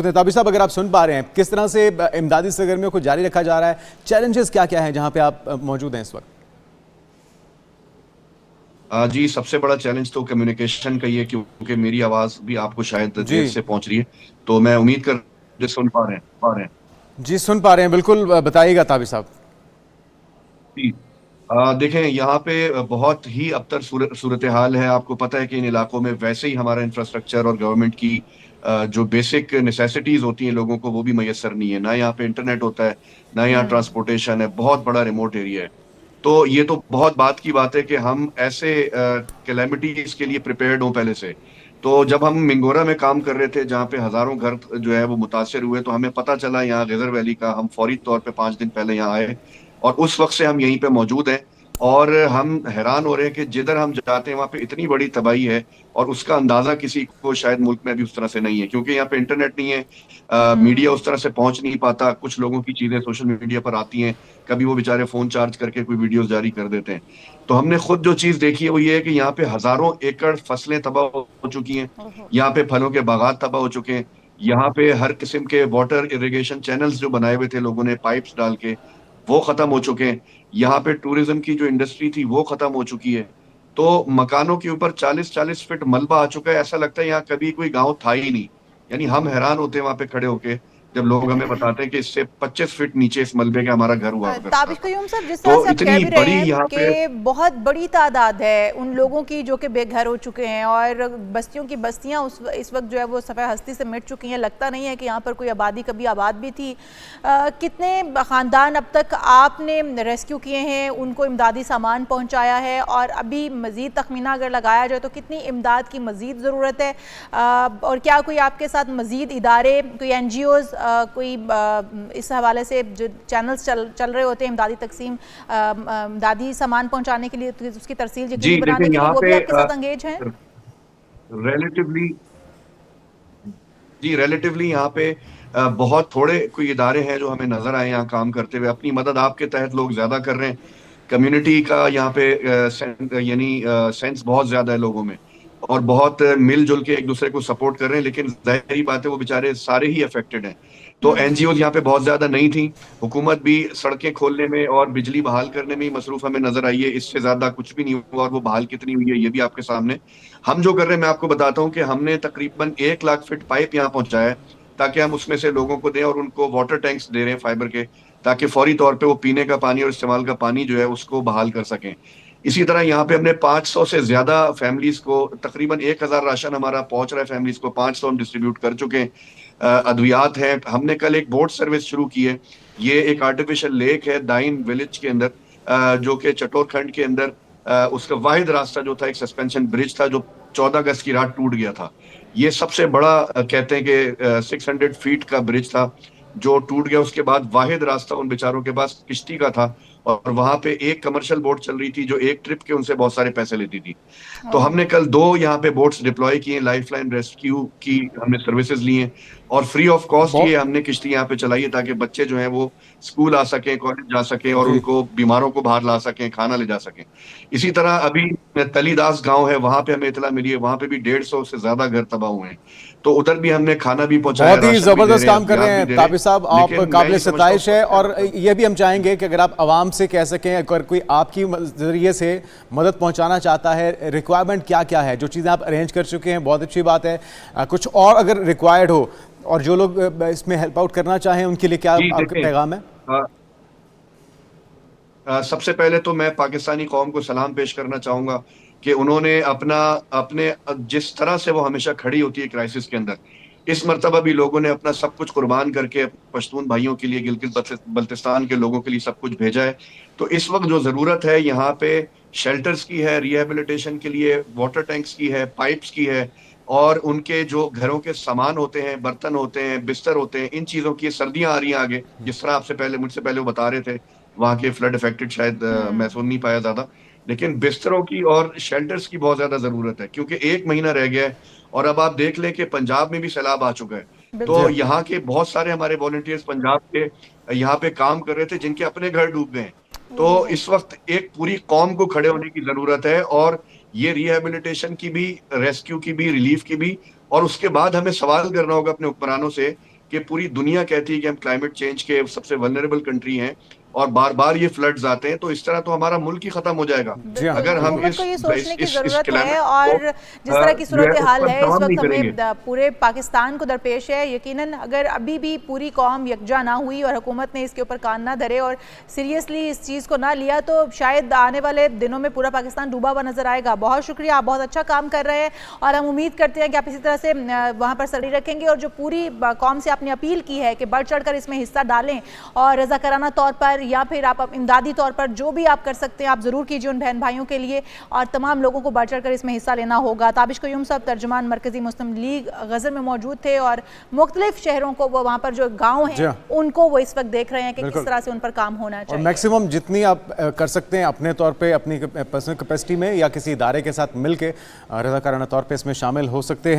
हैं। ताबिर साहब, अगर आप सुन पा रहे हैं, किस तरह से इमदादी सरगर्मियों को जारी रखा जा रहा है, चैलेंजेस क्या क्या हैं जहां पे आप मौजूद हैं इस वक्त? जी, सबसे बड़ा चैलेंज तो कम्युनिकेशन का ही है, क्योंकि मेरी आवाज भी आपको शायद जी देर से पहुंच रही है। तो मैं उम्मीद कर जो सुन पा रहे हैं। जी, सुन पा रहे हैं बिल्कुल। बताइएगा ताबिर साहब। जी। देखें, यहाँ पे बहुत ही अबतर सूरत हाल है। आपको पता है कि इन इलाकों में वैसे ही हमारा इंफ्रास्ट्रक्चर और गवर्नमेंट की जो बेसिक नेसेसिटीज होती हैं लोगों को, वो भी मैसर नहीं है। ना यहाँ पे इंटरनेट होता है, ना यहाँ हम्म। ट्रांसपोर्टेशन है। बहुत बड़ा रिमोट एरिया है। तो ये तो बहुत बात की बात है कि हम ऐसे कैलेमिटीज के लिए प्रिपेयर्ड हों पहले से। तो जब हम मिंगोरा में काम कर रहे थे, जहाँ पे हजारों घर जो है वो मुतासर हुए, तो हमें पता चला यहाँ गजर वैली का। हम फौरी तौर पे 5 दिन पहले यहाँ आए और उस वक्त से हम यहीं पे मौजूद हैं। और हम हैरान हो रहे हैं कि जिधर हम जाते हैं वहां पे इतनी बड़ी तबाही है, और उसका अंदाजा किसी को शायद मुल्क में अभी उस तरह से नहीं है, क्योंकि यहाँ पे इंटरनेट नहीं है। मीडिया हम्म। उस तरह से पहुंच नहीं पाता। कुछ लोगों की चीजें सोशल मीडिया पर आती हैं, कभी वो बेचारे फोन चार्ज करके कोई वीडियोस जारी कर देते हैं। तो हमने खुद जो चीज देखी है वो ये है कि यहाँ पे हजारों एकड़ फसलें तबाह हो चुकी हैं। ओहो। यहाँ पे फलों के बागात तबाह हो चुके हैं। यहाँ पे हर किस्म के वाटर इरिगेशन चैनल्स जो बनाए हुए थे लोगों ने पाइप्स डाल के, वो खत्म हो चुके हैं। यहाँ पे टूरिज्म की जो इंडस्ट्री थी वो खत्म हो चुकी है। तो मकानों के ऊपर 40-40 फीट मलबा आ चुका है। ऐसा लगता है यहाँ कभी कोई गांव था ही नहीं। यानी हम हैरान होते हैं वहां पे खड़े होके, जब लोग हमें बताते हैं कि इससे 25 फीट नीचे इस मलबे के हमारा घर हुआ करता ताबिश था। कयूम साहब, जिस तरह तो से आप कह इतनी भी रहे बड़ी हैं यहाँ पे। कि बहुत बड़ी तादाद है उन लोगों की जो कि बेघर हो चुके हैं और बस्तियों की बस्तियां इस वक्त जो है वो सफ़े हस्ती से मिट चुकी हैं। लगता नहीं है कि यहाँ पर कोई आबादी कभी आबाद भी थी। कितने ख़ानदान अब तक आपने रेस्क्यू किए हैं, उनको इमदादी सामान पहुँचाया है, और अभी मज़ीद तखमीना अगर लगाया जाए तो कितनी इमदाद की मज़ीद ज़रूरत है? और क्या कोई आपके साथ मज़ीद इदारे, कोई NGOs, कोई इस हवाले से जो चैनल्स चल रहे होते हैं इमदादी तकसीम, इमदादी सामान पहुंचाने के लिए, तो उसकी तरसील जी यकीनी बनाने देखें, के लिए, यहाँ वो भी पे आपके साथ अंगेज हैं? रिलेटिवली रिलेटिवली यहाँ पे बहुत थोड़े कोई इदारे हैं जो हमें नजर आए यहाँ काम करते हुए। अपनी मदद आपके तहत लोग ज्यादा कर रहे हैं। कम्युनिटी का यहाँ पे यानी सेंस बहुत ज्यादा है लोगों में, और बहुत मिलजुल के एक दूसरे को सपोर्ट कर रहे हैं। लेकिन जाहिर बात है वो बेचारे सारे ही अफेक्टेड हैं। तो एनजीओ यहाँ पे बहुत ज्यादा नहीं थी। हुकूमत भी सड़कें खोलने में और बिजली बहाल करने में ही मसरूफ हमें नजर आई है। इससे ज्यादा कुछ भी नहीं हुआ, और वो बहाल कितनी हुई है ये भी आपके सामने। हम जो कर रहे हैं मैं आपको बताता हूँ कि हमने तकरीबन 1 लाख फीट पाइप यहाँ पहुंचाया है, ताकि हम उसमें से लोगों को दें, और उनको वाटर टैंक्स दे रहे हैं फाइबर के, ताकि फौरी तौर पे वो पीने का पानी और इस्तेमाल का पानी जो है उसको बहाल कर सकें। इसी तरह यहाँ पे हमने 500 से ज्यादा फैमिलीज को, तकरीबन 1000 राशन हमारा पहुंच रहा है फैमिलीज को, 500 हम डिस्ट्रीब्यूट कर चुके हैं। अद्वियात हैं। हमने कल एक बोट सर्विस शुरू की है। ये एक आर्टिफिशियल लेक है दाइन विलेज के अंदर, जो कि चटोरखंड के अंदर। उसका वाहिद रास्ता जो था एक सस्पेंशन ब्रिज था, जो 14 अगस्त की रात टूट गया था। ये सबसे बड़ा कहते हैं कि 600 फीट का ब्रिज था जो टूट गया। उसके बाद वाहिद रास्ता उन बेचारों के पास किश्ती का था, और वहां पे एक कमर्शियल बोट चल रही थी जो एक ट्रिप के उनसे बहुत सारे पैसे लेती थी। तो ओह। हमने कल 2 यहाँ पे बोट्स डिप्लॉय किए, लाइफलाइन रेस्क्यू की हमने सर्विसेज ली हैं, और फ्री ऑफ कॉस्ट ये बहुत हमने किश्ती यहाँ पे चलाई है, ताकि बच्चे जो हैं वो स्कूल आ सकें, कॉलेज जा सकें, और जी। उनको बीमारों को बाहर ला सकें, खाना ले जा सकें। इसी तरह अभी तलीदास गांव है, वहां पे हमें इतला मिली है, वहां पे भी 150 से ज्यादा घर तबाह हुए हैं। तो उधर भी हमने खाना भी पहुंचाया, बहुत ही राशन भी दे ज़बरदस्त रहे हैं, काम कर रहे अद्वियात भी हैं दे रहे हैं। ताबिर साहब, आप लेकिन मैं काबिल ये समझता हूँ सताइश है। और ये भी हम चाहेंगे कि अगर आप आवाम से कह सकें, अगर कोई आपकी ज़रिए से मदद पहुंचाना चाहता है, रिक्वायरमेंट क्या क्या है, जो चीज़ें आप अरेंज कर चुके हैं बहुत अच्छी बात है। कुछ और अगर रिक्वायर्ड हो, और जो लोग इसमें हेल्प आउट करना चाहें, उनके लिए क्या जी आपका देखें, पैगाम है? सबसे पहले तो मैं पाकिस्तानी कौम को सलाम पेश करना चाहूंगा कि उन्होंने अपना अपने जिस तरह से वो हमेशा खड़ी होती है क्राइसिस के अंदर, इस मर्तबा भी लोगों ने अपना सब कुछ कुर्बान करके पश्तून भाइयों के लिए, गिलगित बल्तिस्तान के लोगों के लिए सब कुछ भेजा है। तो इस वक्त जो जरूरत है यहाँ पे शेल्टर्स की है, रिहेबिलिटेशन के लिए वाटर टैंक्स की है, पाइप्स की है, और उनके जो घरों के सामान होते हैं, बर्तन होते हैं, बिस्तर होते हैं, इन चीजों की। सर्दियां आ रही हैं आगे, जिस तरह आपसे पहले मुझसे पहले वो बता रहे थे, वहाँ के फ्लड इफेक्टेड शायद मैं सुन नहीं पाया ज्यादा। लेकिन बिस्तरों की और शेल्टर्स की बहुत ज्यादा जरूरत है, क्योंकि 1 महीना रह गया है। और अब आप देख लें कि पंजाब में भी सैलाब आ चुका है। जी तो बिल्कुल। यहाँ के बहुत सारे हमारे वॉलंटियर्स पंजाब के यहाँ पे काम कर रहे थे, जिनके अपने घर डूब गए हैं। तो ओहो। इस वक्त एक पूरी कौम को खड़े होने की जरूरत है, और ये रिहेबिलिटेशन की भी, रेस्क्यू की भी, रिलीफ की भी। और उसके बाद हमें सवाल करना होगा अपने हुक्मरानों से कि पूरी दुनिया कहती है कि हम क्लाइमेट चेंज के सबसे वल्नरेबल कंट्री हैं और बार बार ये फ्लड्स आते हैं, तो इस तरह तो हमारा मुल्क ही खत्म हो जाएगा जी हाँ। अगर हम हुकूमत को ये सोचने की इस जरूरत है। climate और को, जिस तरह की जो है, सूरत उस हाल पर है इस काम नहीं वक्त हमें करेंगे। पूरे पाकिस्तान को दरपेश है, यकीनन अगर अभी भी पूरी कौम यकजा ना हुई और हुकूमत ने इसके ऊपर कान ना धरे और सीरियसली इस चीज़ को ना लिया तो शायद आने वाले दिनों में पूरा पाकिस्तान डूबा हुआ नजर आएगा। बहुत शुक्रिया, आप बहुत अच्छा काम कर रहे हैं और हम उम्मीद करते हैं कि आप इसी तरह से वहाँ पर सरगर्मी रखेंगे और जो पूरी कौम से आपने अपील की है कि बढ़ चढ़कर इसमें हिस्सा डालें और रज़ाकाराना तौर पर या फिर आप इमदादी तौर पर जो भी आप कर सकते हैं आप ज़रूर कीजिए उन बहन भाइयों के लिए और तमाम लोगों को बढ़ चढ़कर इसमें हिस्सा लेना होगा। ताबिश क़य्यूम साहब तर्जुमान मरकज़ी मुस्लिम लीग गज़र में मौजूद थे और मुख्तलिफ शहरों को वो वहाँ पर जो गाँव हैं उनको वो इस वक्त देख रहे हैं कि किस तरह से उन पर काम होना चाहिए। और मैक्सिमम जितनी आप कर सकते हैं अपने तौर पे अपनी पर्सनल कैपेसिटी में या किसी इदारे के साथ मिलकर रज़ाकाराना तौर पे इसमें शामिल हो सकते हैं।